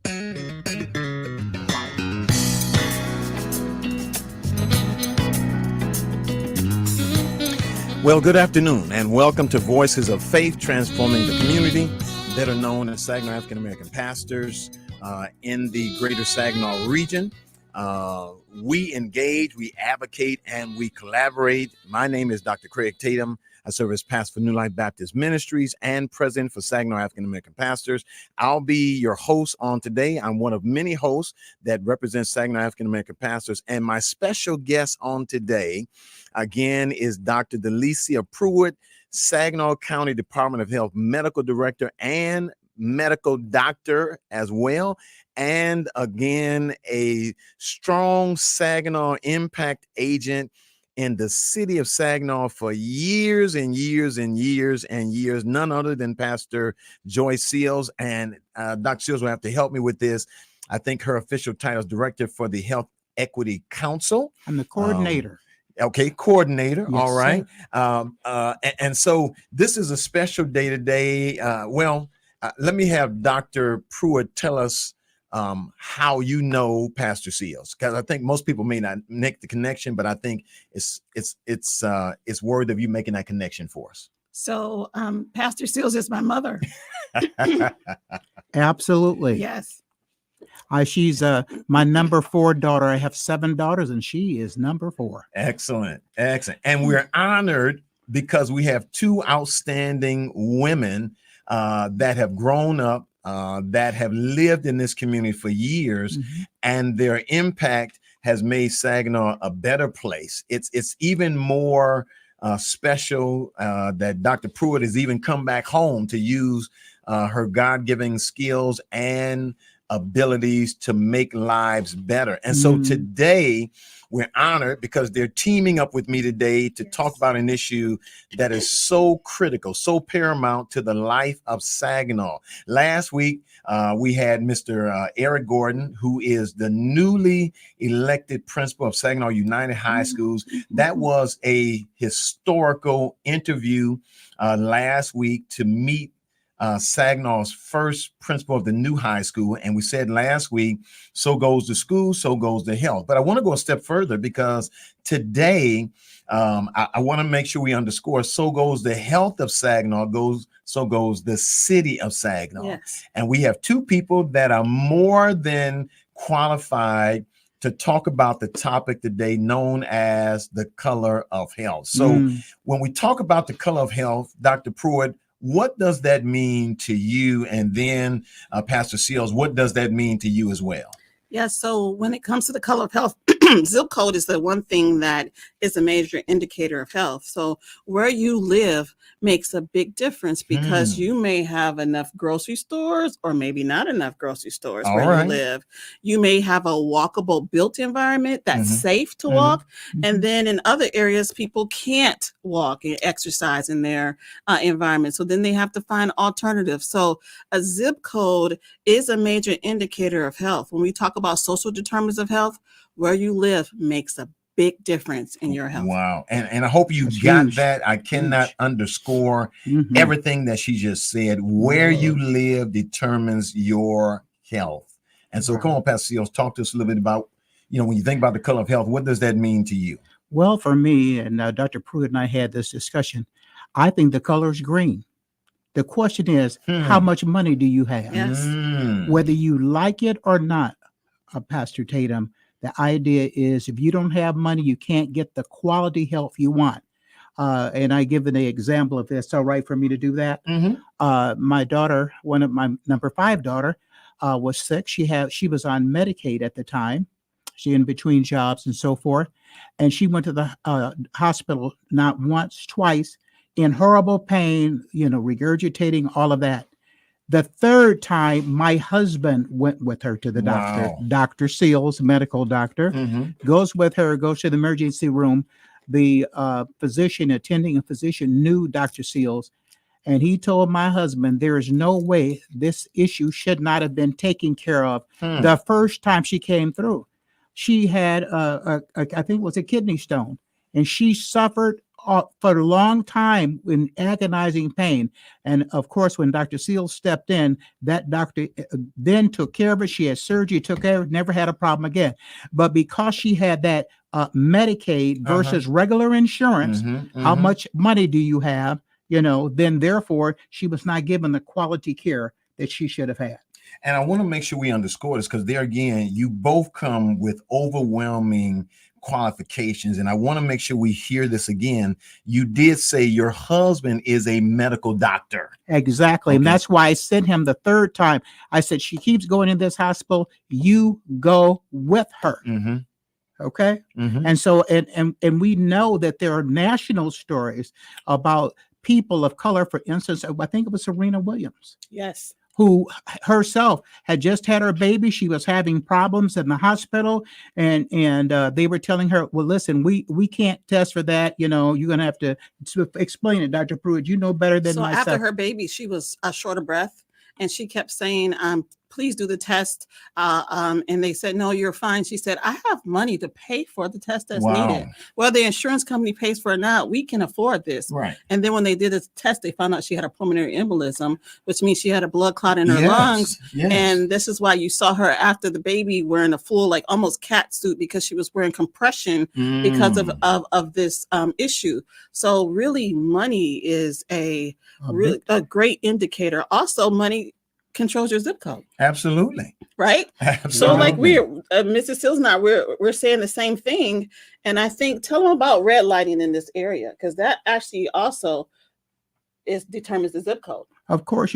Well, good afternoon, and welcome to Voices of Faith, Transforming the Community, better known as Saginaw African American Pastors in the greater Saginaw region. We engage, we advocate, and we collaborate. My name is Dr. Craig Tatum. I serve as pastor for New Life Baptist Ministries and president for Saginaw African American Pastors. I'll be your host on today. I'm one of many hosts that represent Saginaw African American Pastors, and my special guest on today, again, is Dr. Delicia Pruitt, Saginaw County Department of Health Medical Director and medical doctor as well. And again, a strong Saginaw impact agent in the city of Saginaw for years and years and years and years, none other than Pastor Joyce Seals. And Dr. Seals will have to help me with this. I think her official title is Director for the Health Equity Council. I'm the coordinator. Okay, coordinator. Yes, all right. And so this is a special day today. Let me have Dr. Pruitt tell us how you know Pastor Seals, because I think most people may not make the connection, but I think it's worthy of you making that connection for us. So Pastor Seals is my mother. Absolutely. Yes. She's my number 4 daughter. I have 7 daughters, and she is number 4. Excellent. And we're honored because we have 2 outstanding women that have grown up, that have lived in this community for years, and their impact has made Saginaw a better place. It's even more special that Dr. Pruitt has even come back home to use her God-given skills and abilities to make lives better. And so today we're honored because they're teaming up with me today to talk about an issue that is so critical, so paramount to the life of Saginaw. Last week, we had Mr. Eric Gordon, who is the newly elected principal of Saginaw United High Schools. That was a historical interview last week to meet Saginaw's first principal of the new high school. And we said last week, so goes the school, so goes the health. But I want to go a step further because today, I want to make sure we underscore, so goes the health of Saginaw, so goes the city of Saginaw. Yes. And we have 2 people that are more than qualified to talk about the topic today known as the color of health. So when we talk about the color of health, Dr. Pruitt, what does that mean to you? And then Pastor Seals, what does that mean to you as well? Yeah, so when it comes to the color of health, zip code is the one thing that is a major indicator of health. So where you live makes a big difference because you may have enough grocery stores or maybe not enough grocery stores where you live. You may have a walkable built environment that's safe to walk. And then in other areas, people can't walk and exercise in their environment. So then they have to find alternatives. So a zip code is a major indicator of health. When we talk about social determinants of health, where you live makes a big difference in your health. Wow. And I hope you got that. I cannot underscore everything that she just said. Where you live determines your health. And so come on, Pastor Seals, talk to us a little bit about, when you think about the color of health, what does that mean to you? Well, for me, and Dr. Pruitt and I had this discussion, I think the color is green. The question is, how much money do you have? Yes. Whether you like it or not, Pastor Tatum, the idea is if you don't have money, you can't get the quality health you want. And I give an example if it's all right for me to do that. My daughter, one of my number 5 daughter, was sick. She was on Medicaid at the time. She in between jobs and so forth. And she went to the hospital not once, twice, in horrible pain, regurgitating, all of that. The 3rd time, my husband went with her to the doctor. Dr. Seals, medical doctor, goes with her, goes to the emergency room. The attending physician knew Dr. Seals, and he told my husband, there is no way this issue should not have been taken care of the first time she came through. She had, I think it was a kidney stone, and she suffered for a long time in agonizing pain. And of course, when Dr. Seals stepped in, that doctor then took care of it. She had surgery, took care of it, never had a problem again. But because she had that Medicaid versus regular insurance, how much money do you have? Then therefore she was not given the quality care that she should have had. And I want to make sure we underscore this, because there again, you both come with overwhelming qualifications. And I want to make sure we hear this again. You did say your husband is a medical doctor. Exactly. Okay. And that's why I sent him the third time. I said, she keeps going in this hospital. You go with her. Okay. And so, and we know that there are national stories about people of color. For instance, I think it was Serena Williams. Yes. Who herself had just had her baby. She was having problems in the hospital, and they were telling her, well, listen, we can't test for that. You're going to have to explain it, Dr. Pruitt. You know better than myself. So after her baby, she was short of breath, and she kept saying, please do the test. And they said, no, you're fine. She said, I have money to pay for the test that's needed. Well, the insurance company pays for it now. We can afford this. Right. And then when they did the test, they found out she had a pulmonary embolism, which means she had a blood clot in her lungs. Yes. And this is why you saw her after the baby wearing a full, like almost cat suit, because she was wearing compression because of this issue. So really, money is a great indicator. Also, money controls your zip code. Absolutely. Right. Absolutely. So like Mrs. Sills and I, we're saying the same thing. And I think, tell them about red lighting in this area, because that actually also determines the zip code. Of course,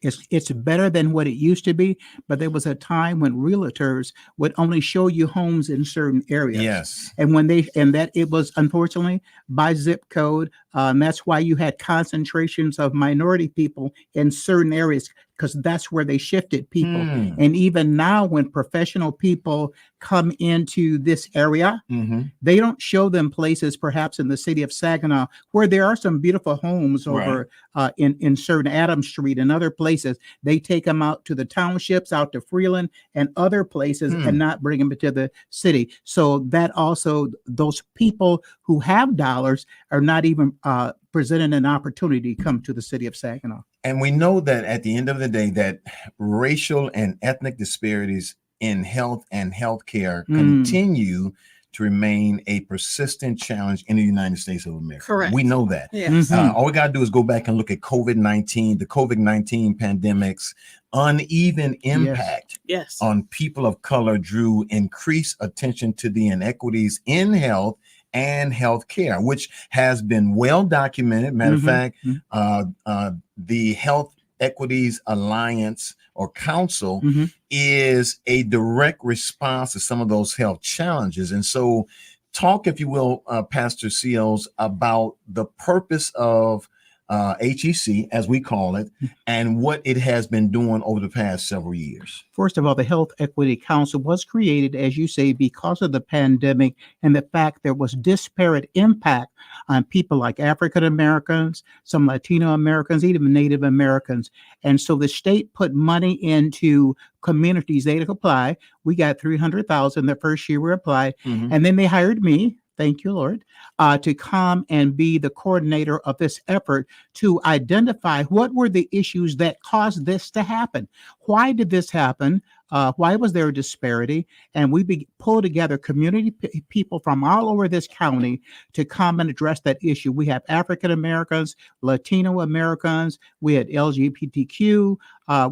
it's better than what it used to be, but there was a time when realtors would only show you homes in certain areas. Yes. And that it was unfortunately by zip code. That's why you had concentrations of minority people in certain areas, because that's where they shifted people. And even now, when professional people come into this area, they don't show them places, perhaps in the city of Saginaw, where there are some beautiful homes over in certain Adams Street and other places. They take them out to the townships, out to Freeland and other places, and not bring them into the city. So that also, those people who have dollars are not even presented an opportunity to come to the city of Saginaw. And we know that at the end of the day, that racial and ethnic disparities in health and healthcare continue to remain a persistent challenge in the United States of America. Correct. We know that. Yes. All we got to do is go back and look at COVID-19, the COVID-19 pandemic's uneven impact on people of color drew increased attention to the inequities in health and healthcare, which has been well documented. Matter of fact, the Health Equities Alliance or Council is a direct response to some of those health challenges. And so talk, if you will, Pastor Seals, about the purpose of HEC, as we call it, and what it has been doing over the past several years. First of all, the Health Equity Council was created, as you say, because of the pandemic and the fact there was disparate impact on people like African Americans, some Latino Americans, even Native Americans. And so the state put money into communities they could apply. We got $300,000 the first year we applied, and then they hired me. Thank you, Lord, to come and be the coordinator of this effort to identify what were the issues that caused this to happen. Why did this happen? Why was there a disparity? And we pulled together community people from all over this county to come and address that issue. We have African Americans, Latino Americans, we had LGBTQ,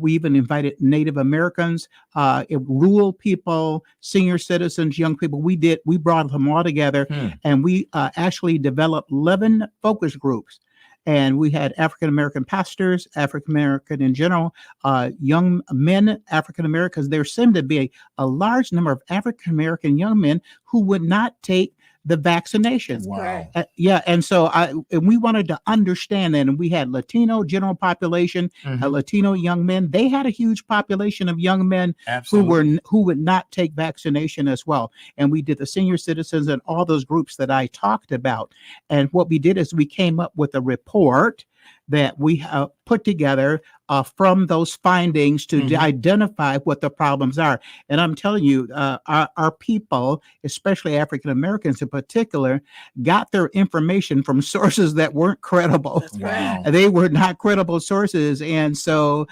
we even invited Native Americans, rural people, senior citizens, young people. We brought them all together, and we actually developed 11 focus groups. And we had African American pastors, African American in general, young men, African Americans. There seemed to be a large number of African American young men who would not take the vaccination. Wow. And so and we wanted to understand that. And we had Latino general population, Latino young men. They had a huge population of young men who would not take vaccination as well. And we did the senior citizens and all those groups that I talked about. And what we did is we came up with a report that we put together from those findings to identify what the problems are. And I'm telling you, our people, especially African Americans in particular, got their information from sources that weren't credible. That's right. They were not credible sources. And so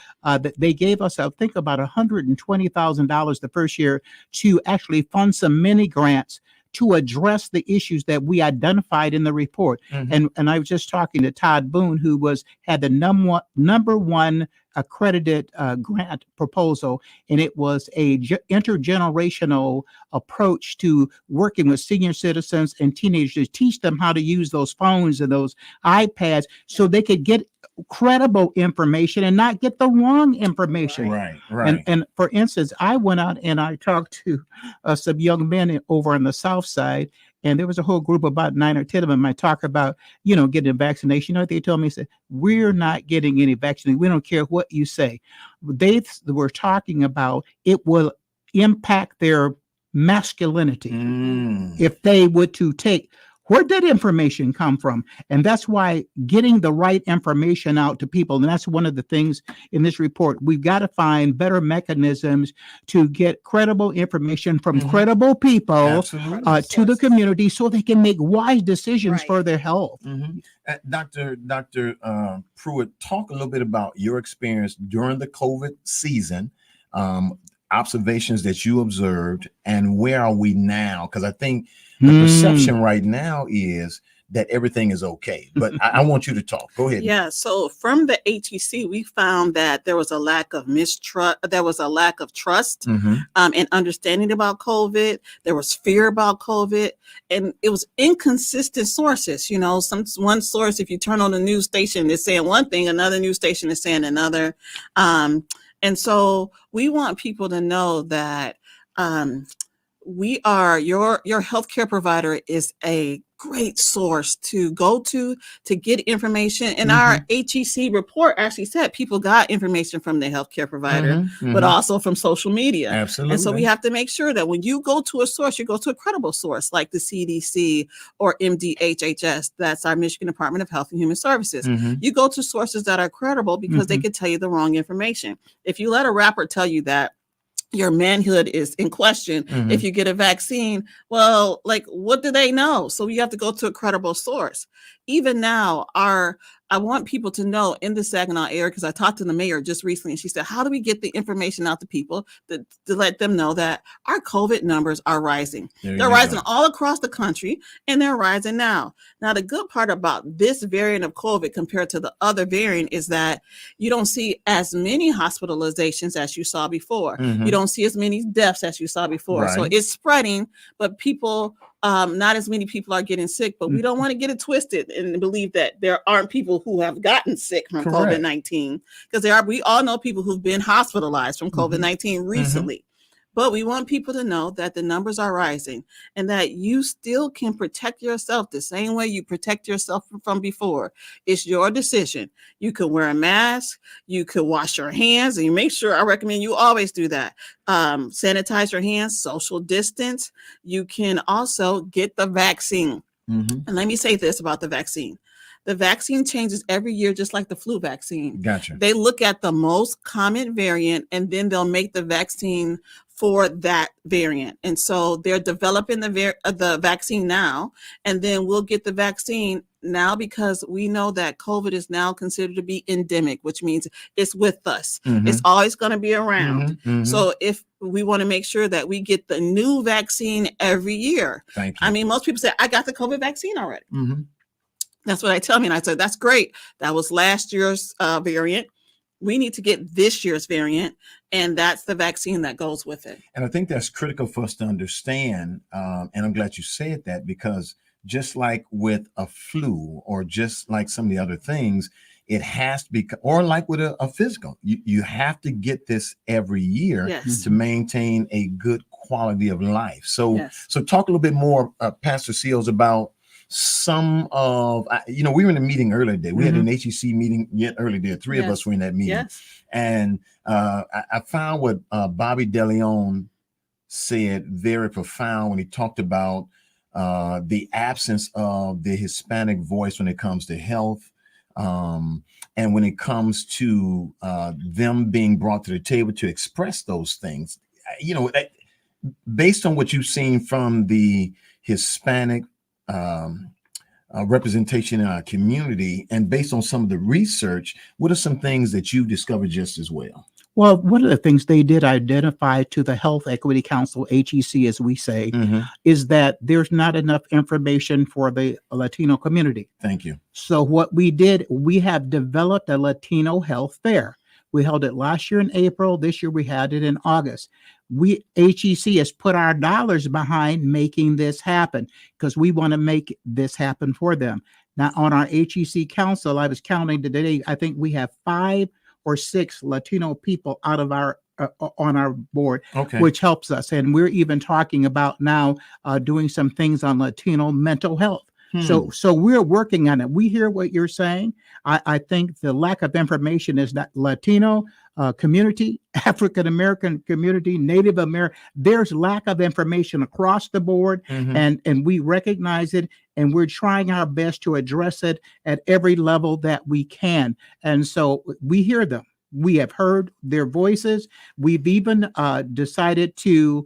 they gave us, I think, about $120,000 the first year to actually fund some mini grants to address the issues that we identified in the report. And I was just talking to Todd Boone, who had the number one accredited grant proposal, and it was a intergenerational approach to working with senior citizens and teenagers to teach them how to use those phones and those iPads so they could get credible information and not get the wrong information. Right. And for instance, I went out and I talked to some young men over on the South Side, and there was a whole group, about 9 or 10 of them. I talk about, getting a vaccination. You know what they told me? They said, we're not getting any vaccination. We don't care what you say. They were talking about it will impact their masculinity if they were to take. Where did information come from? And that's why getting the right information out to people, and that's one of the things in this report, we've got to find better mechanisms to get credible information from credible people to the community so they can make wise decisions for their health. Dr. Pruitt, talk a little bit about your experience during the COVID season, observations that you observed, and where are we now? Because I think the perception right now is that everything is okay, but I want you to talk. Go ahead. Yeah. So from the HEC, we found that there was a lack of mistrust. There was a lack of trust and understanding about COVID. There was fear about COVID, and it was inconsistent sources. One source, if you turn on the news station, is saying one thing, another news station is saying another. And so we want people to know that we are your healthcare provider is a great source to go to get information. And our HEC report actually said people got information from their healthcare provider, but also from social media. Absolutely. And so we have to make sure that when you go to a source, you go to a credible source like the CDC or MDHHS. That's our Michigan Department of Health and Human Services. You go to sources that are credible because they could tell you the wrong information. If you let a rapper tell you that your manhood is in question if you get a vaccine, well, what do they know? So you have to go to a credible source. Even now, I want people to know in the Saginaw area, because I talked to the mayor just recently, and she said, how do we get the information out to people to let them know that our COVID numbers are rising? They're rising all across the country, and they're rising now. Now, the good part about this variant of COVID compared to the other variant is that you don't see as many hospitalizations as you saw before. You don't see as many deaths as you saw before. So it's spreading, but people, not as many people are getting sick, but we don't want to get it twisted and believe that there aren't people who have gotten sick from COVID-19, because we all know people who've been hospitalized from COVID-19 recently. But we want people to know that the numbers are rising and that you still can protect yourself the same way you protect yourself from before. It's your decision. You can wear a mask, you can wash your hands, and you make sure, I recommend you always do that. Sanitize your hands, social distance. You can also get the vaccine. And let me say this about the vaccine. The vaccine changes every year, just like the flu vaccine. Gotcha. They look at the most common variant, and then they'll make the vaccine for that variant. And so they're developing the vaccine now, and then we'll get the vaccine now because we know that COVID is now considered to be endemic, which means it's with us. It's always going to be around. So if we want to make sure that we get the new vaccine every year. Thank you. I mean, most people say, I got the COVID vaccine already. That's what I tell me. And I said, that's great. That was last year's variant. We need to get this year's variant, and that's the vaccine that goes with it. And I think that's critical for us to understand. And I'm glad you said that, because just like with a flu or just like some of the other things, it has to be, or like with a physical, you have to get this every year to maintain a good quality of life. So, so talk a little bit more, Pastor Seals, about some of, we were in a meeting earlier today. We had an HEC meeting earlier today. Three of us were in that meeting. And I found what Bobby DeLeon said very profound when he talked about the absence of the Hispanic voice when it comes to health, And when it comes to them being brought to the table to express those things, based on what you've seen from the Hispanic representation in our community, and based on some of the research, what are some things that you've discovered just as well? Well, one of the things they did identify to the Health Equity Council, HEC, as we say, is that there's not enough information for the Latino community. Thank you. So what we did, we have developed a Latino health fair. We held it last year in April. This year we had it in August. HEC has put our dollars behind making this happen because we want to make this happen for them. Now, on our HEC council, I was counting today, I think we have 5 or 6 Latino people out of our on our board, which helps us. And we're even talking about now doing some things on Latino mental health. So we're working on it. We hear what you're saying. I think the lack of information is that Latino community, African American community, Native American, there's lack of information across the board, and we recognize it, and we're trying our best to address it at every level that we can. And so we hear them. We have heard their voices. We've even decided to,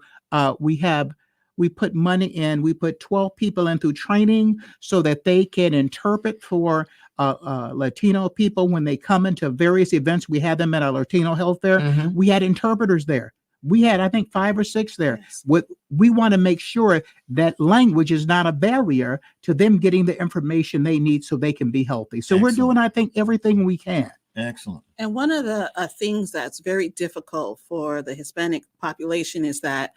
we put money in, we put 12 people in through training so that they can interpret for Latino people when they come into various events. We had them at our Latino Health Fair. We had interpreters there. We had, I think, 5 or 6 there. Yes. We want to make sure that language is not a barrier to them getting the information they need so they can be healthy. So we're doing, I think, everything we can. Excellent. And one of the things that's very difficult for the Hispanic population is that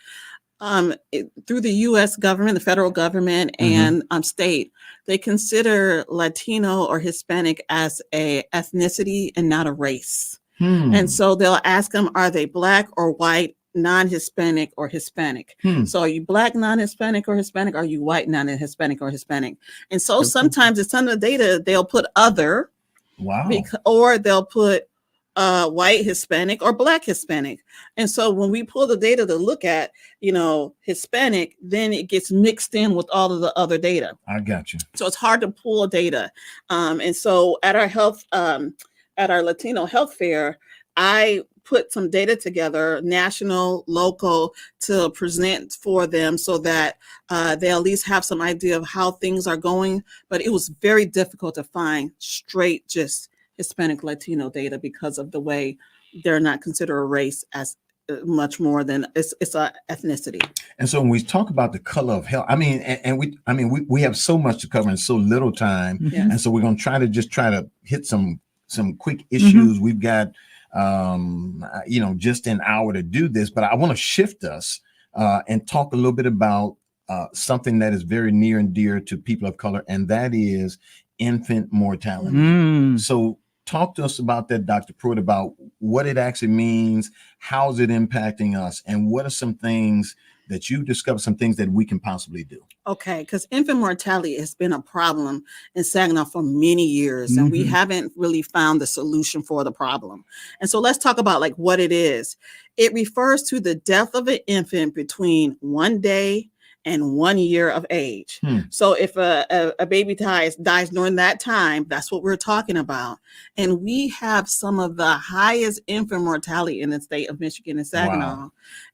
through the U.S. government, the federal government, and state, they consider Latino or Hispanic as a ethnicity and not a race. And so they'll ask them, are they Black or white, non-Hispanic or Hispanic? So are you Black, non-Hispanic or Hispanic? Are you white, non-Hispanic or Hispanic? And so sometimes in some of the data, they'll put other, or they'll put white Hispanic or Black Hispanic. And so when we pull the data to look at, Hispanic, then it gets mixed in with all of the other data. I got you. So it's hard to pull data. And so at our Latino Health Fair, I put some data together, national, local, to present for them so that they at least have some idea of how things are going. But it was very difficult to find straight just Hispanic Latino data because of the way they're not considered a race as much more than it's a ethnicity. And so when we talk about the color of health, we have so much to cover in so little time. And so we're going to try to hit some quick issues. We've got just an hour to do this, but I want to shift us and talk a little bit about something that is very near and dear to people of color, and that is infant mortality. So talk to us about that, Dr. Pruitt, about what it actually means, how is it impacting us, and what are some things that you discovered, some things that we can possibly do? Okay, because infant mortality has been a problem in Saginaw for many years, and we haven't really found the solution for the problem. And so let's talk about what it is. It refers to the death of an infant between 1 day and 1 year of age. So if a baby dies during that time, that's what we're talking about. And we have some of the highest infant mortality in the state of Michigan and Saginaw.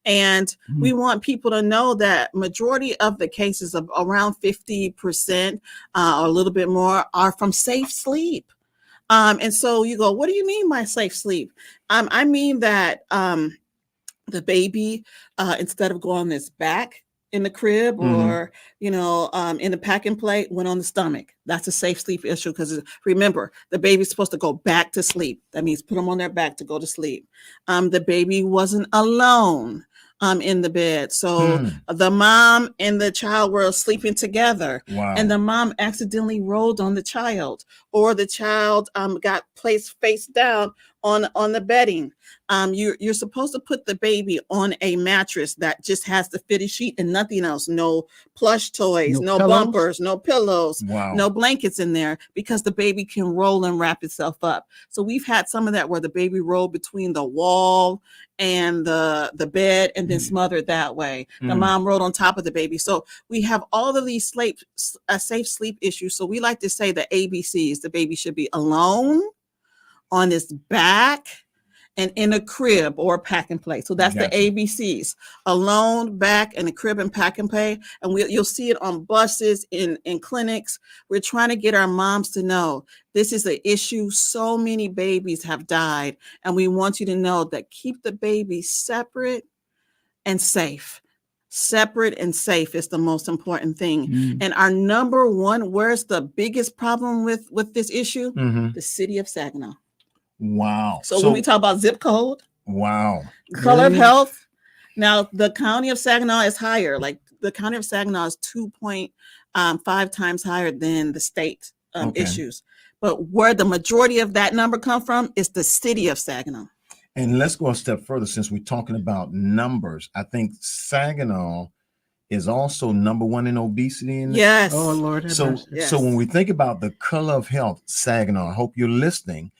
And we want people to know that majority of the cases, of around 50% or a little bit more, are from safe sleep. And so you go, what do you mean by safe sleep? I mean that the baby, instead of going on its back in the crib or, in the pack and play, went on the stomach. That's a safe sleep issue because remember, the baby's supposed to go back to sleep. That means put them on their back to go to sleep. The baby wasn't alone in the bed. So the mom and the child were sleeping together, and the mom accidentally rolled on the child, or the child got placed face down on the bedding. You're supposed to put the baby on a mattress that just has the fitted sheet and nothing else. No plush toys, no bumpers, no pillows, no blankets in there, because the baby can roll and wrap itself up. So we've had some of that where the baby rolled between the wall and the bed and then smothered that way. The mom rolled on top of the baby. So we have all of these safe sleep issues. So we like to say the ABCs, the baby should be alone, on its back, and in a crib or pack and play. So that's Gotcha. the ABCs: alone, back, and a crib and pack and play. And you'll see it on buses, in clinics. We're trying to get our moms to know this is an issue. So many babies have died, and we want you to know that keep the baby separate and safe. Separate and safe is the most important thing. Mm. And our number one, where's the biggest problem with this issue? Mhm. The city of Saginaw. Wow. So when we talk about zip code, wow. color of Really? health, now the county of Saginaw is higher. Like the county of Saginaw is 2.5 times higher than the state Okay. issues. But where the majority of that number come from is the city of Saginaw. And let's go a step further since we're talking about numbers. I think Saginaw is also number one in obesity. Yes. Oh, Lord have So, mercy. Yes. so when we think about the color of health, Saginaw, I hope you're listening.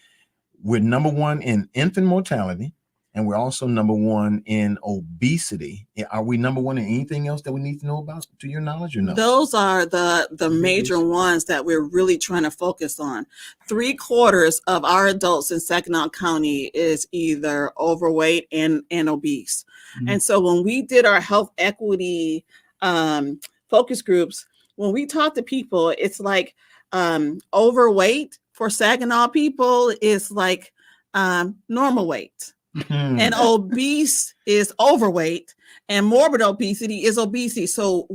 We're number one in infant mortality, and we're also number one in obesity. Are we number one in anything else that we need to know about, to your knowledge, or no? Those are the major ones that we're really trying to focus on. 3/4 of our adults in Saginaw County is either overweight and obese. Mm. And so when we did our health equity focus groups, when we talk to people, it's like overweight for Saginaw people is like normal weight. And obese is overweight, and morbid obesity is obesity. So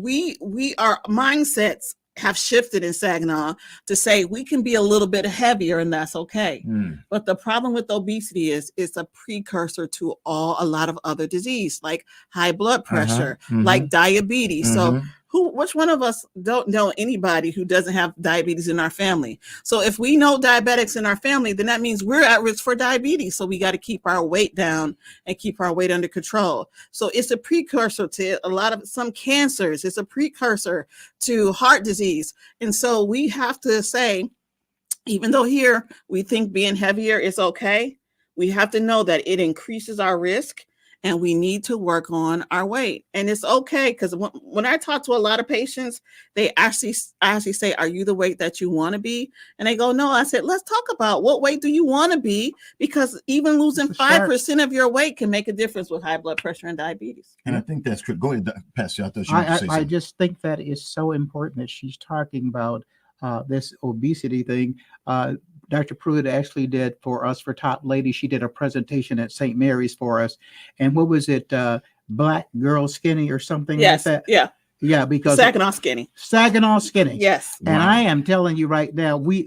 our mindsets have shifted in Saginaw to say we can be a little bit heavier and that's okay. But the problem with obesity is it's a precursor to a lot of other disease, like high blood pressure, like diabetes. So which one of us don't know anybody who doesn't have diabetes in our family? So if we know diabetics in our family, then that means we're at risk for diabetes. So we got to keep our weight down and keep our weight under control. So it's a precursor to some cancers. It's a precursor to heart disease. And so we have to say, even though here we think being heavier is okay, we have to know that it increases our risk and we need to work on our weight. And it's okay, because when I talk to a lot of patients, they actually say, are you the weight that you want to be? And they go, no. I said, let's talk about what weight do you want to be? Because even losing 5% of your weight can make a difference with high blood pressure and diabetes. And I think that's good. Go ahead, Pastor. I thought you were going to say I something. just think that is so important that she's talking about this obesity thing. Dr. Pruitt actually did for us for Top Lady. She did a presentation at St. Mary's for us. And what was it? Black Girl Skinny or something like that? Yeah. Yeah, because Saginaw Skinny. Saginaw Skinny. Yes. And Wow. I am telling you right now, we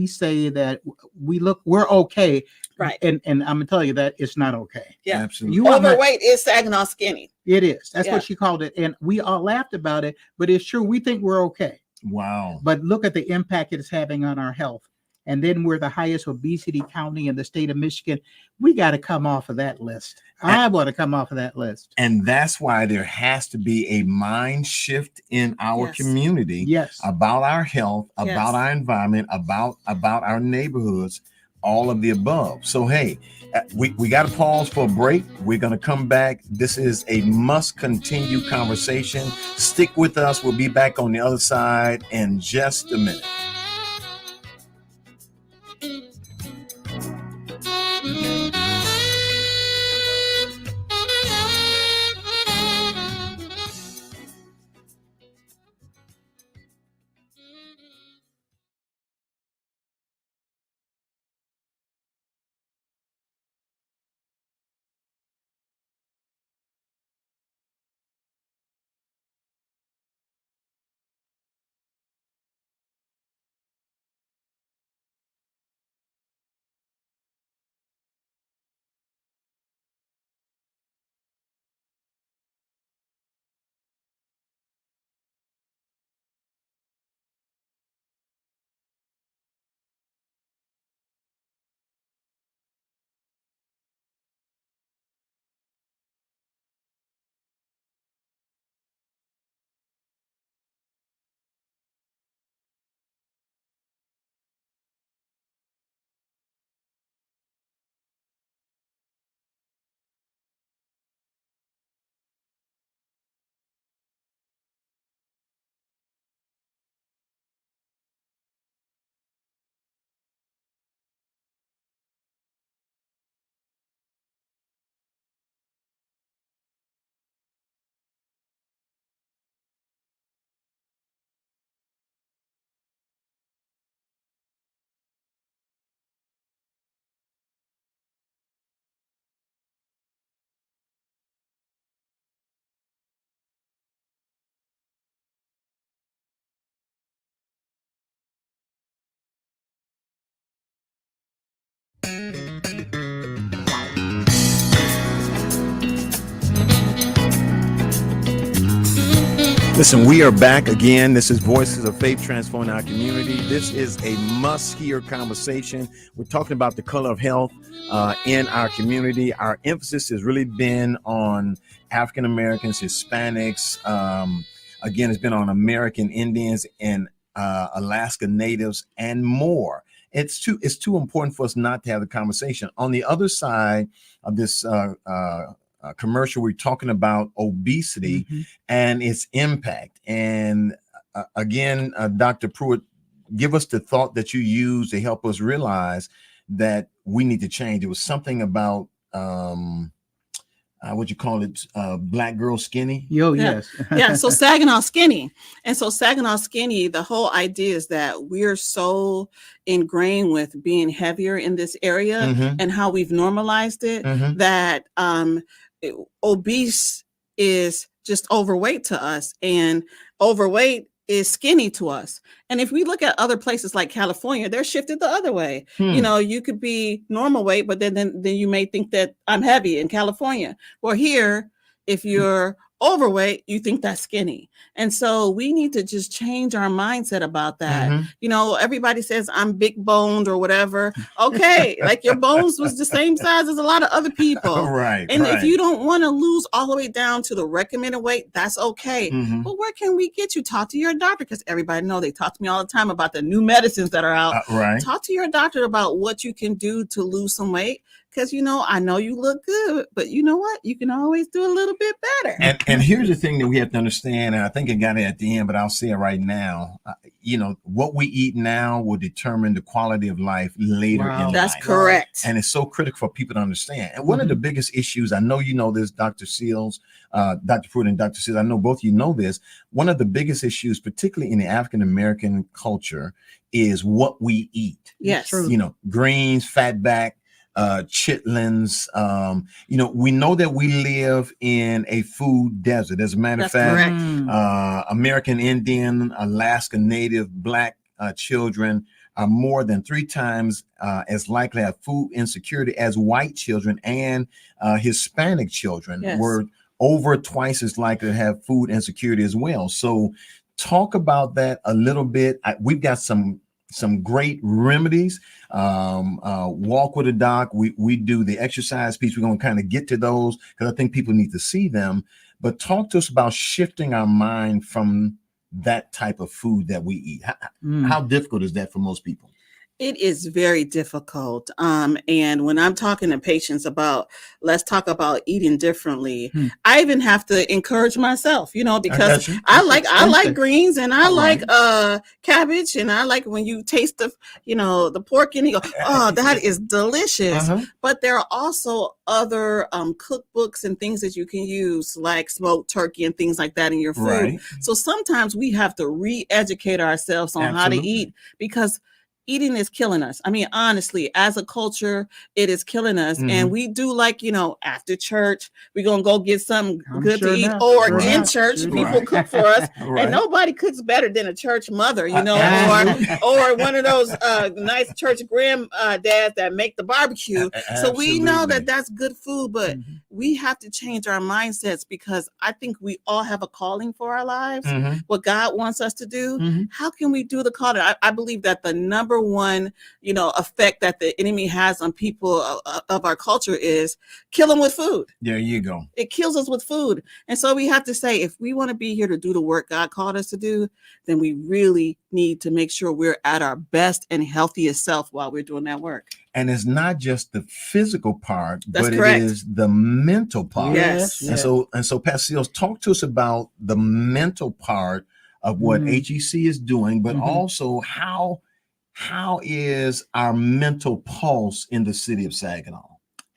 say that we're okay. Right. And I'm gonna tell you that it's not okay. Yeah. Absolutely. You are not, Overweight is Saginaw Skinny. it is. That's Yeah. what she called it. And we all laughed about it, but it's true. We think we're okay. Wow. But look at the impact it's having on our health. And then we're the highest obesity county in the state of Michigan. We got to come off of that list. I want to come off of that list. And that's why there has to be a mind shift in our Yes. community Yes. about our health, Yes. about our environment, about our neighborhoods, all of the above. So, hey, we got to pause for a break. We're going to come back. This is a must continue conversation. Stick with us. We'll be back on the other side in just a minute. Listen, we are back again. This is Voices of Faith Transforming Our Community. This is a must-hear conversation. We're talking about the color of health in our community. Our emphasis has really been on African Americans, Hispanics. Again, it's been on American Indians and Alaska Natives and more. It's too important for us not to have the conversation. On the other side of this commercial, we're talking about obesity and its impact. And again, Dr. Pruitt, give us the thought that you use to help us realize that we need to change. It was something about what you call it, black girl skinny. Yes. Yeah. So Saginaw skinny. And so Saginaw skinny, the whole idea is that we're so ingrained with being heavier in this area and how we've normalized it that obese is just overweight to us, and overweight is skinny to us. And if we look at other places like California, they're shifted the other way. You know, you could be normal weight, but then you may think that I'm heavy in California. Well, here, if you're overweight, you think that's skinny. And so we need to just change our mindset about that. You know, everybody says I'm big boned or whatever. Okay, like your bones was the same size as a lot of other people. Right. And if you don't want to lose all the way down to the recommended weight, that's okay. But where can we get you? Talk to your doctor, because everybody know they talk to me all the time about the new medicines that are out. Right. Talk to your doctor about what you can do to lose some weight. Because, you know, I know you look good, but you know what? You can always do a little bit better. And here's the thing that we have to understand, and I think I got it at the end, but I'll say it right now. You know, what we eat now will determine the quality of life later in life. That's correct. And it's so critical for people to understand. And one of the biggest issues, I know you know this, Dr. Seals, Dr. Pruitt and Dr. Seals, I know both of you know this. One of the biggest issues, particularly in the African-American culture, is what we eat. Yes. You know, greens, fatback, chitlins. You know, we know that we live in a food desert. As a matter of fact, American Indian, Alaska Native, Black children are more than 3 times as likely to have food insecurity as white children, and Hispanic children were over twice as likely to have food insecurity as well. So talk about that a little bit. We've got some great remedies. Walk with a doc. We do the exercise piece. We're going to kind of get to those because I think people need to see them. But talk to us about shifting our mind from that type of food that we eat. How difficult is that for most people? It is very difficult. And when I'm talking to patients about, let's talk about eating differently, I even have to encourage myself, you know, because I like greens, and I like cabbage, and I like when you taste the, you know, the pork and you go, oh, that is delicious. But there are also other cookbooks and things that you can use, like smoked turkey and things like that in your food. So sometimes we have to re-educate ourselves on how to eat, because eating is killing us. I mean, honestly, as a culture, it is killing us. And we do, like, you know, after church, we're going to go get something good to eat. Or in church, people cook for us. And nobody cooks better than a church mother, you know, or one of those nice church granddads that make the barbecue. So we know that that's good food, but we have to change our mindsets, because I think we all have a calling for our lives, what God wants us to do. How can we do the calling? I believe that the number one, you know, effect that the enemy has on people of our culture is kill them with food. There you go. It kills us with food. And so we have to say, if we want to be here to do the work God called us to do, then we really need to make sure we're at our best and healthiest self while we're doing that work. And it's not just the physical part, but it is the mental part. Yes. And so Pastor Seals, talk to us about the mental part of what HEC is doing, but also how is our mental pulse in the city of Saginaw?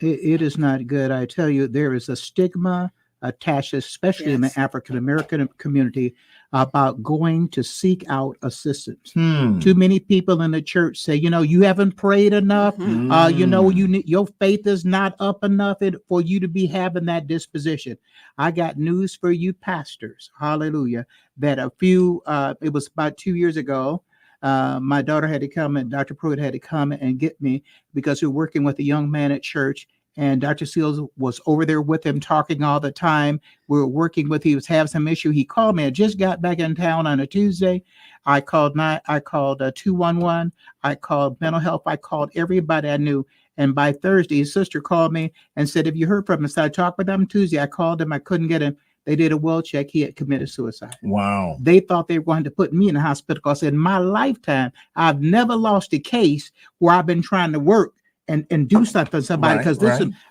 It is not good. I tell you, there is a stigma attached, especially in the African American community, about going to seek out assistance. Too many people in the church say, you know, you haven't prayed enough. You know, your faith is not up enough for you to be having that disposition. I got news for you, pastors. Hallelujah. That it was about 2 years ago. My daughter had to come, and Dr. Pruitt had to come and get me because we were working with a young man at church. And Dr. Seals was over there with him, talking all the time. We were working with, he was having some issue. He called me. I just got back in town on a Tuesday. I called 211. I called mental health. I called everybody I knew. And by Thursday, his sister called me and said, "Have you heard from him?" So I talked with him Tuesday. I called him. I couldn't get him. They did a well check. He had committed suicide. Wow. They thought they were going to put me in the hospital because in my lifetime, I've never lost a case where I've been trying to work and do something for somebody, because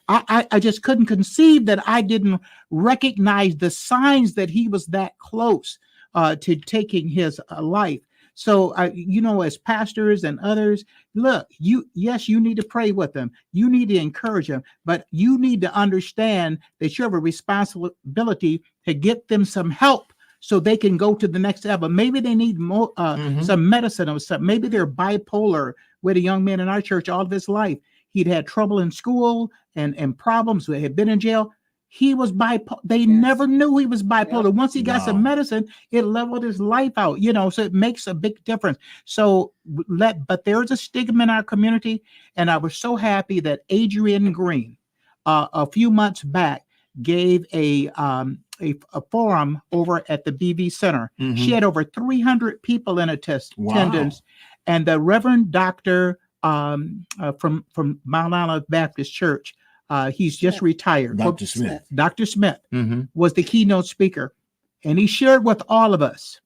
I just couldn't conceive that I didn't recognize the signs that he was that close to taking his life. So, as pastors and others, look, you need to pray with them. You need to encourage them, but you need to understand that you have a responsibility to get them some help so they can go to the next level. Maybe they need more, some medicine or something. Maybe they're bipolar. We had a young man in our church all of his life. He'd had trouble in school and problems. He had been in jail. He was bipolar. They never knew he was bipolar. Yep. Once he got some medicine, it leveled his life out, so it makes a big difference. So but there's a stigma in our community. And I was so happy that Adrienne Green, a few months back, gave a forum over at the BV Center. Mm-hmm. She had over 300 people in attendance. And the Reverend Doctor from Mount Olive Baptist Church, he's just retired. Dr. Smith. Dr. Smith was the keynote speaker. And he shared with all of us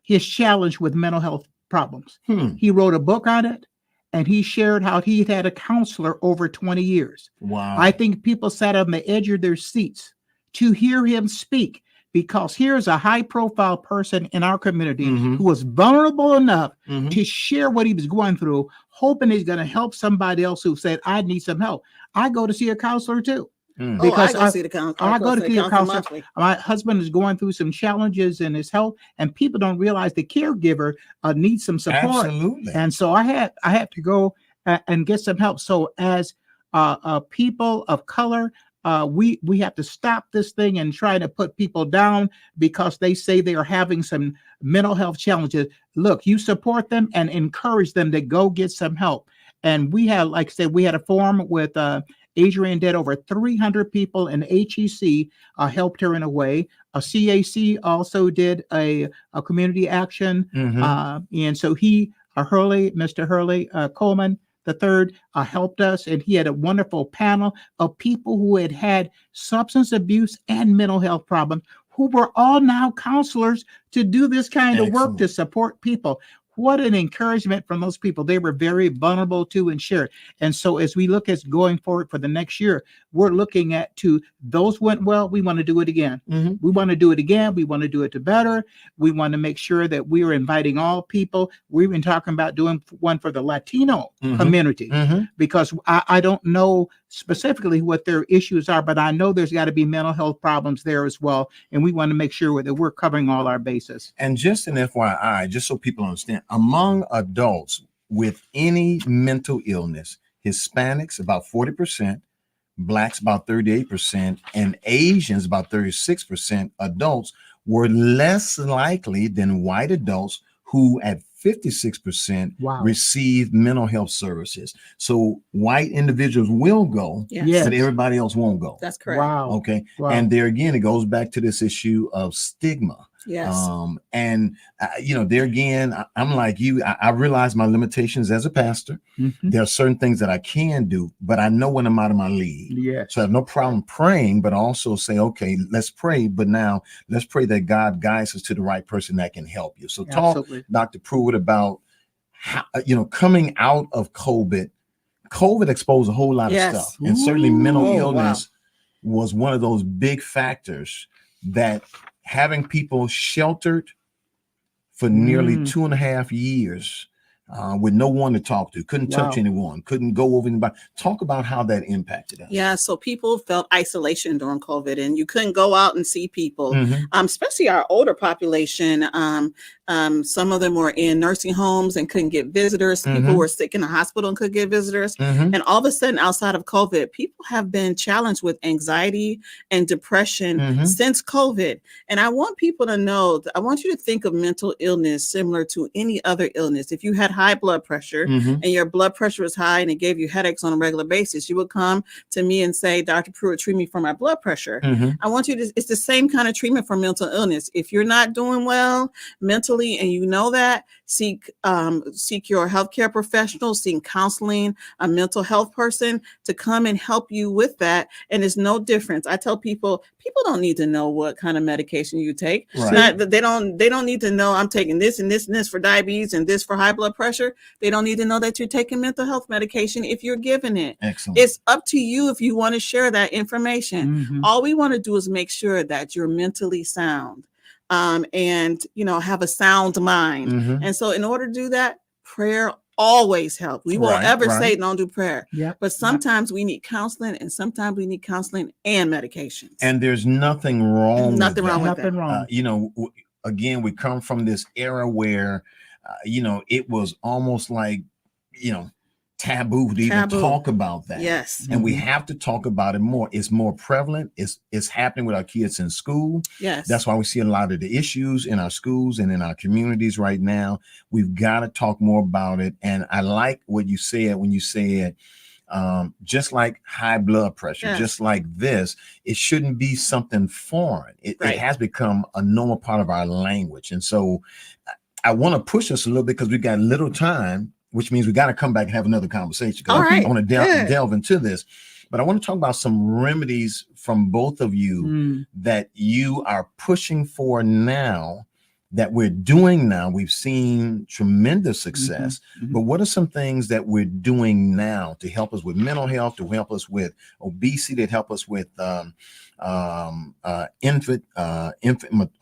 his challenge with mental health problems. He wrote a book on it, and he shared how he had a counselor over 20 years. Wow. I think people sat on the edge of their seats to hear him speak, because here's a high-profile person in our community who was vulnerable enough to share what he was going through, hoping he's going to help somebody else who said, "I need some help." I go to see a counselor too. Because I go see the counselor. I go to see a counselor. My husband is going through some challenges in his health, and people don't realize the caregiver needs some support. Absolutely. And so I had to go and get some help. So as people of color, we have to stop this thing and try to put people down because they say they are having some mental health challenges. Look, you support them and encourage them to go get some help. And we had, like I said, we had a forum with Adrienne did over 300 people, and HEC helped her in a way. A CAC also did a community action. And so Mr. Hurley Coleman III helped us, and he had a wonderful panel of people who had substance abuse and mental health problems, who were all now counselors to do this kind of work to support people. What an encouragement from those people. They were very vulnerable to and shared. And so as we look at going forward for the next year, we're looking at those went well, we want to do it again. We want to do it again. We want to do it better. We want to make sure that we are inviting all people. We've been talking about doing one for the Latino community, because I don't know specifically what their issues are, but I know there's got to be mental health problems there as well. And we want to make sure that we're covering all our bases. And just an FYI, just so people understand, among adults with any mental illness, Hispanics about 40%, Blacks about 38%, and Asians about 36% adults were less likely than white adults, who at 56% receive mental health services. So white individuals will go, but everybody else won't go. That's correct. Wow. Okay. Wow. And there again, it goes back to this issue of stigma. Yes. There again, I'm like you. I realize my limitations as a pastor. There are certain things that I can do, but I know when I'm out of my league. Yes. So I have no problem praying, but also say, okay, let's pray. But now let's pray that God guides us to the right person that can help you. So talk, Dr. Pruitt, about how, coming out of COVID. COVID exposed a whole lot of stuff, and certainly mental illness was one of those big factors that having people sheltered for nearly 2.5 years with no one to talk to, couldn't touch anyone, couldn't go over anybody. Talk about how that impacted us. Yeah, so people felt isolation during COVID, and you couldn't go out and see people, especially our older population. Some of them were in nursing homes and couldn't get visitors. People were sick in the hospital and couldn't get visitors. And all of a sudden, outside of COVID, people have been challenged with anxiety and depression since COVID. And I want people to know, I want you to think of mental illness similar to any other illness. If you had high blood pressure and your blood pressure was high and it gave you headaches on a regular basis, you would come to me and say, Dr. Pruitt, treat me for my blood pressure. I want you to, it's the same kind of treatment for mental illness. If you're not doing well mentally and you know that, seek your healthcare professional, seek counseling, a mental health person to come and help you with that. And it's no difference. I tell people don't need to know what kind of medication you take. Right. They don't need to know I'm taking this and this and this for diabetes and this for high blood pressure. They don't need to know that you're taking mental health medication if you're given it. Excellent. It's up to you if you want to share that information. All we want to do is make sure that you're mentally sound. And have a sound mind. And so in order to do that, prayer always helps. We won't ever say don't do prayer. But sometimes we need counseling, and sometimes we need counseling and medications. And there's nothing wrong with Nothing wrong with Nothing that. wrong. Again, we come from this era where it was almost like taboo to even talk about that. Yes. And we have to talk about it more. It's more prevalent. It's happening with our kids in school. Yes. That's why we see a lot of the issues in our schools and in our communities right now. We've got to talk more about it. And I like what you said when you said, just like high blood pressure, just like this, it shouldn't be something foreign. It has become a normal part of our language. And so I want to push us a little bit because we've got little time, which means we got to come back and have another conversation. All right. I want to delve into this, but I want to talk about some remedies from both of you that you are pushing for now, that we're doing now. We've seen tremendous success, but what are some things that we're doing now to help us with mental health, to help us with obesity, to help us with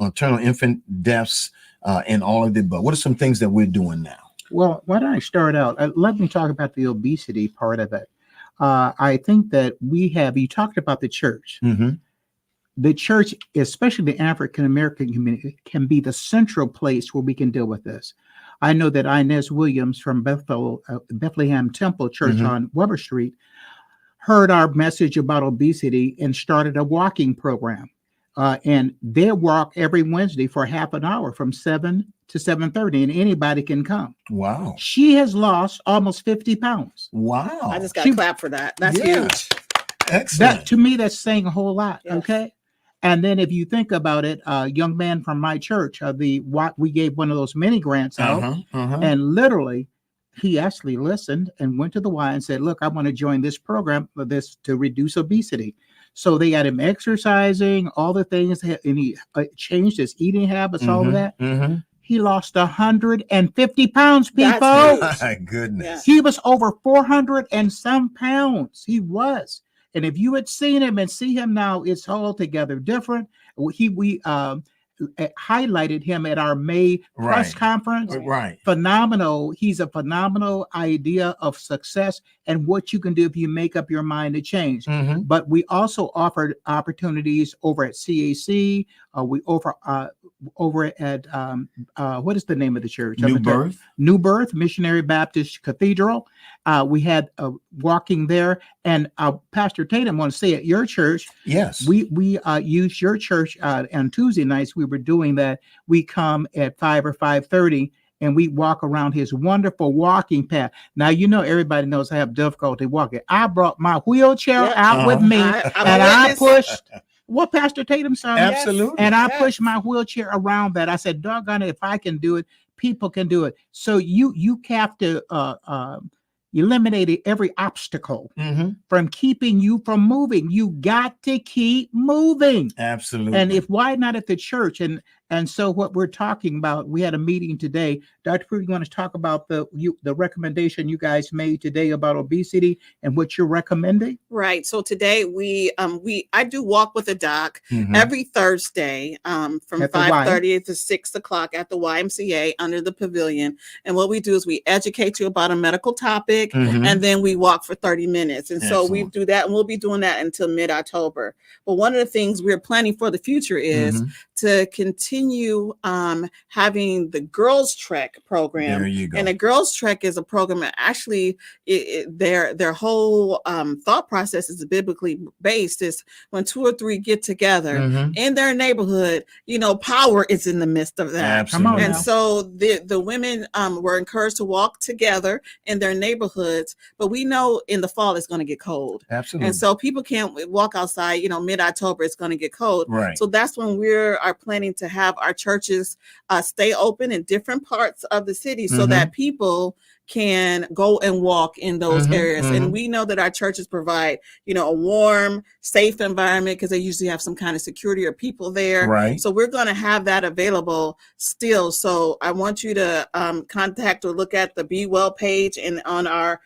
maternal infant deaths, and all of the above? What are some things that we're doing now? Well, why don't I start out? Let me talk about the obesity part of it. I think that you talked about the church. The church, especially the African-American community, can be the central place where we can deal with this. I know that Inez Williams from Bethlehem Temple Church on Weber Street heard our message about obesity and started a walking program. And they walk every Wednesday for half an hour from 7 to 7:30, and anybody can come. Wow. She has lost almost 50 pounds. Wow. I just got to clap for that. That's huge. Excellent. To me, that's saying a whole lot. Yes. Okay. And then if you think about it, a young man from my church, we gave one of those mini grants out, and literally he actually listened and went to the Y and said, look, I want to join this program for this to reduce obesity. So they got him exercising, all the things, and he changed his eating habits, all of that. He lost 150 pounds, people. My goodness. He was over 400 and some pounds. He was. And if you had seen him and see him now, it's altogether different. We highlighted him at our May press conference. Phenomenal. He's a phenomenal idea of success and what you can do if you make up your mind to change. But we also offered opportunities over at CAC. We offer over at what is the name of the church? New Birth Missionary Baptist Cathedral. We had walking there, and Pastor Tatum want to say at your church. Yes, we used your church on Tuesday nights. We were doing that. We come at 5 or 5:30. And we walk around his wonderful walking path. Now, everybody knows I have difficulty walking. I brought my wheelchair out with me, and I pushed. What Pastor Tatum said? Absolutely. And I pushed my wheelchair around that. I said, doggone it, if I can do it, people can do it. So you have to eliminate every obstacle from keeping you from moving. You got to keep moving. Absolutely. And why not at the church? And so what we're talking about, we had a meeting today. Dr. Pruitt, you want to talk about the recommendation you guys made today about obesity and what you're recommending? Right. So today I do walk with a doc every Thursday from 5:30 to 6 o'clock at the YMCA under the pavilion. And what we do is we educate you about a medical topic, and then we walk for 30 minutes. And so we do that, and we'll be doing that until mid-October. But one of the things we're planning for the future is to continue continue having the Girls Trek program. There you go. And the Girls Trek is a program that actually their whole thought process is biblically based. Is when 2 or 3 get together in their neighborhood, power is in the midst of that. Absolutely. Come on And now. so the women were encouraged to walk together in their neighborhoods, but we know in the fall it's going to get cold. Absolutely. And so people can't walk outside, mid-October, it's going to get cold. Right. So that's when we are planning to have our churches stay open in different parts of the city so that people can go and walk in those areas. And we know that our churches provide, a warm, safe environment because they usually have some kind of security or people there. Right. So we're going to have that available still. So I want you to contact or look at the Be Well page and on our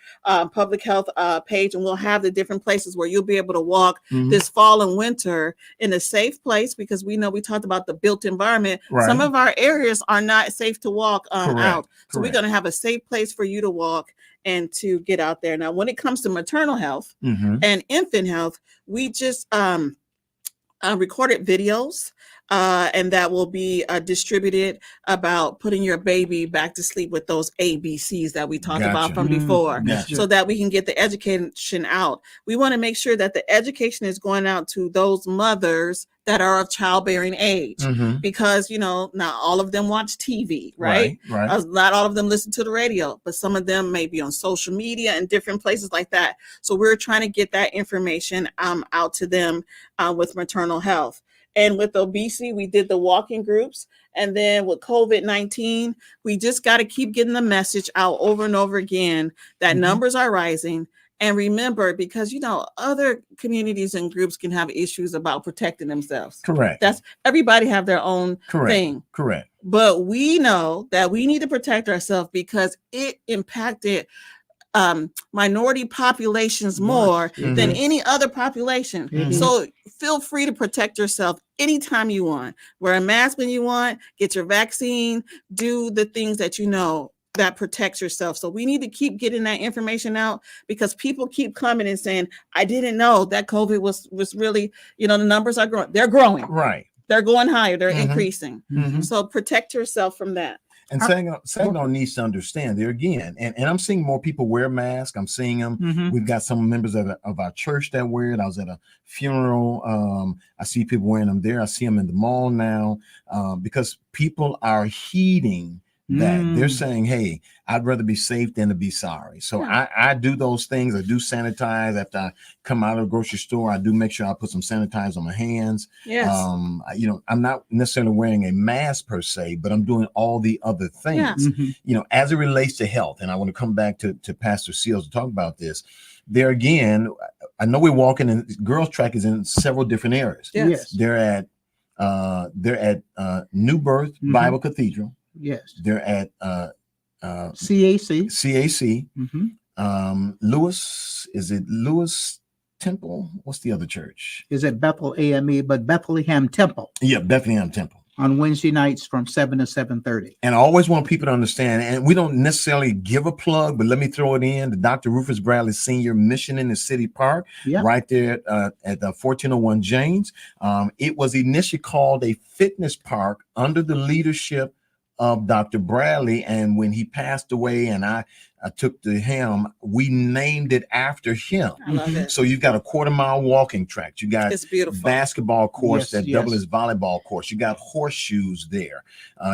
public health page, and we'll have the different places where you'll be able to walk this fall and winter in a safe place, because we know we talked about the built environment. Right. Some of our areas are not safe to walk out. So we're Correct. going to have a safe place for you to walk and to get out there. Now, when it comes to maternal health and infant health, we just recorded videos and that will be distributed about putting your baby back to sleep with those ABCs that we talked about from before, so that we can get the education out. We want to make sure that the education is going out to those mothers that are of childbearing age, because, not all of them watch TV, right? Right. Not all of them listen to the radio, but some of them may be on social media and different places like that. So we're trying to get that information out to them with maternal health. And with obesity, we did the walking groups. And then with COVID-19, we just got to keep getting the message out over and over again that numbers are rising. And remember, because, other communities and groups can have issues about protecting themselves. Correct. That's everybody have their own thing. Correct. But we know that we need to protect ourselves because it impacted minority populations more than any other population. So feel free to protect yourself anytime you want. Wear a mask when you want, get your vaccine, do the things that that protects yourself. So we need to keep getting that information out, because people keep coming and saying, I didn't know that COVID was really, the numbers are growing. They're growing. Right. They're going higher. They're increasing. So protect yourself from that. And Saginaw needs to understand there again, and I'm seeing more people wear masks. I'm seeing them. We've got some members of our church that wear it. I was at a funeral. I see people wearing them there. I see them in the mall now, because people are heeding that. They're saying, hey, I'd rather be safe than to be sorry. So I do those things. I do sanitize after I come out of the grocery store. I do make sure I put some sanitizer on my hands. Yes. I'm not necessarily wearing a mask per se, but I'm doing all the other things, as it relates to health. And I want to come back to Pastor Seals to talk about this. There again, I know we're walking, and Girls Track is in several different areas. Yes. They're at New Birth Bible Cathedral. Yes. They're at CAC. CAC. Lewis, is it Lewis Temple? What's the other church? Is at Bethel AME, but Bethlehem Temple Yeah, Bethlehem Temple. on Wednesday nights from 7 to 7:30. And I always want people to understand, and we don't necessarily give a plug, but let me throw it in. The Dr. Rufus Bradley Senior Mission in the City Park, right there at the 1401 James. It was initially called a fitness park under the leadership of Dr. Bradley, and when he passed away and I took the helm, we named it after him. I love it. So you've got a 1/4-mile walking track. You got It's beautiful. basketball courts Yes, that double as volleyball courts. You got horseshoes there.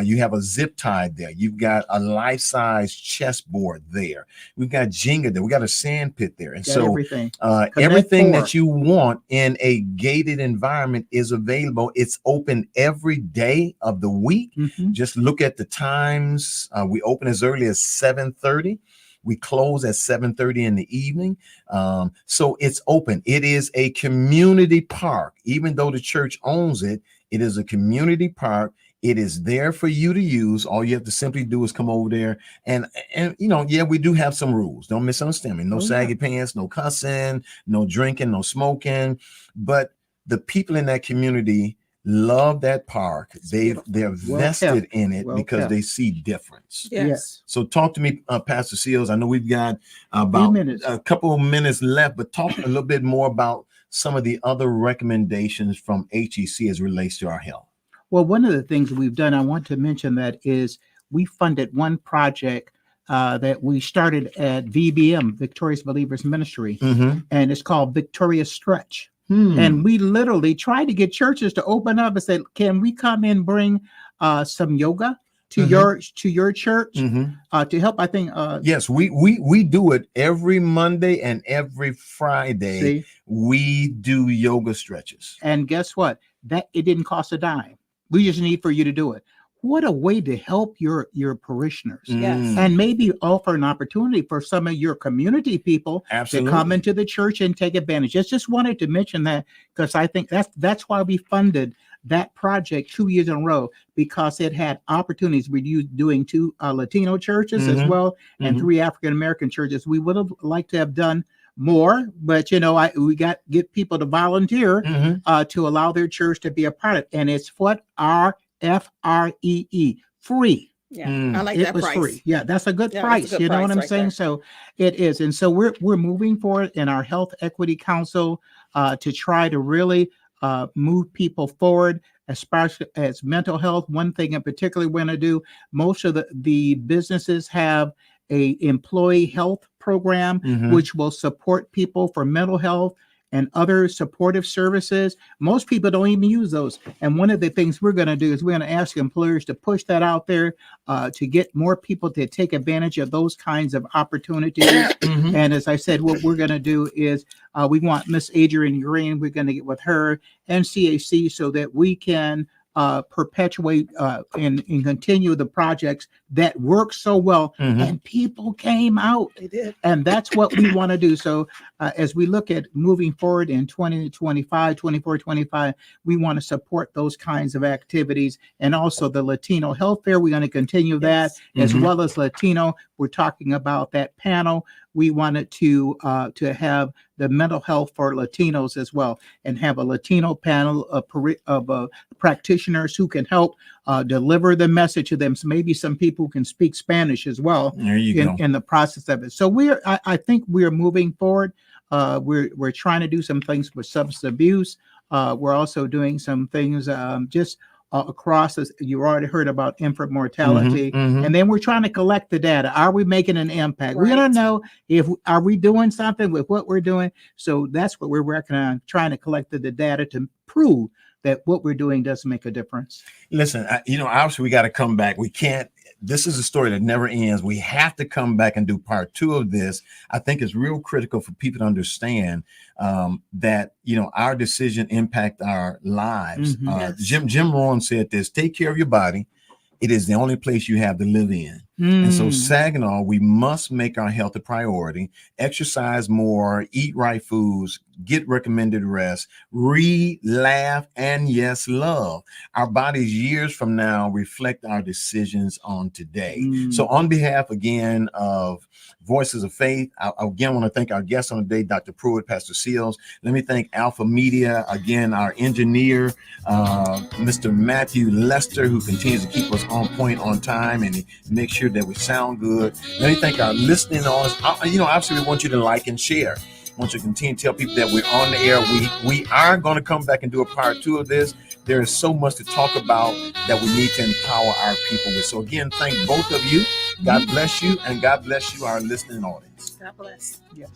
You have a zip tie there. You've got a life-size chessboard there. We've got Jenga there. We got a sand pit there. And Got so everything. everything Four. that you want in a gated environment is available. It's open every day of the week. Just look at the times. We open as early as 7:30. We close at 7:30 in the evening. So it's open. It is a community park. Even though the church owns it, it is a community park. It is there for you to use. All you have to simply do is come over there. And we do have some rules. Don't misunderstand me. No saggy pants, no cussing, no drinking, no smoking. But the people in that community love that park. They're vested in it because they see difference. Yes. So talk to me, Pastor Seals. I know we've got about a couple of minutes left, but talk a little bit more about some of the other recommendations from HEC as it relates to our health. Well, one of the things we've done, I want to mention that is we funded one project that we started at VBM, Victorious Believers Ministry, and it's called Victorious Stretch. And we literally tried to get churches to open up and say, "Can we come and bring some yoga to your church to help?" I think yes, we do it every Monday and every Friday. See? We do yoga stretches. And guess what? That it didn't cost a dime. We just need for you to do it. What a way to help your parishioners. Yes. And maybe offer an opportunity for some of your community people Absolutely. to come into the church and take advantage. Just wanted to mention that because I think that's why we funded that project 2 years in a row, because it had opportunities. We're doing 2 Latino churches as well, and 3 African American churches. We would have liked to have done more, but we got get people to volunteer to allow their church to be a part of it. And it's what FREE, free. Yeah, I like It that was price. free. Yeah, that's a good Yeah, price. that's a good You know what price I'm right saying? there. So it is. And so we're moving forward in our Health Equity Council to try to really move people forward, especially as mental health. One thing in particular we're going to do, most of the businesses have a employee health program, which will support people for mental health and other supportive services. Most people don't even use those. And one of the things we're going to do is we're going to ask employers to push that out there to get more people to take advantage of those kinds of opportunities. And as I said, what we're going to do is we want Miss Adrienne Green, we're going to get with her and CAC so that we can perpetuate and continue the projects that work so well, and people came out. They did. And that's what we want to do. So as we look at moving forward in 2025, 24, 25, we want to support those kinds of activities. And also the Latino Health Fair, we're going to continue that, as well as Latino. We're talking about that panel. We wanted to have the mental health for Latinos as well, and have a Latino panel of practitioners who can help deliver the message to them. So maybe some people can speak Spanish as well. There you go. In the process of it. So I think we're moving forward. We're trying to do some things with substance abuse. We're also doing some things just across this. You already heard about infant mortality, and then we're trying to collect the data. Are we making an impact? We're going to know if are we doing something with what we're doing. So that's what we're working on, trying to collect the data to prove that what we're doing does make a difference. Listen, obviously we got to come back. We can't. This is a story that never ends. We have to come back and do part 2 of this. I think it's real critical for people to understand that, our decision impact our lives. Yes. Jim Rohn said this: take care of your body. It is the only place you have to live in. And so Saginaw, we must make our health a priority, exercise more, eat right foods, get recommended rest, read, laugh, and yes, love. Our bodies years from now reflect our decisions on today. So on behalf again of Voices of Faith, I again want to thank our guests on the day, Dr. Pruitt, Pastor Seals. Let me thank Alpha Media, again, our engineer, Mr. Matthew Lester, who continues to keep us on point, on time, and make sure that we sound good. Let me thank our listening audience. Obviously, we want you to like and share. I want you to continue to tell people that we're on the air. We are going to come back and do a part 2 of this. There is so much to talk about that we need to empower our people with. So again, thank both of you. God bless you, and God bless you, our listening audience. God bless. Yeah.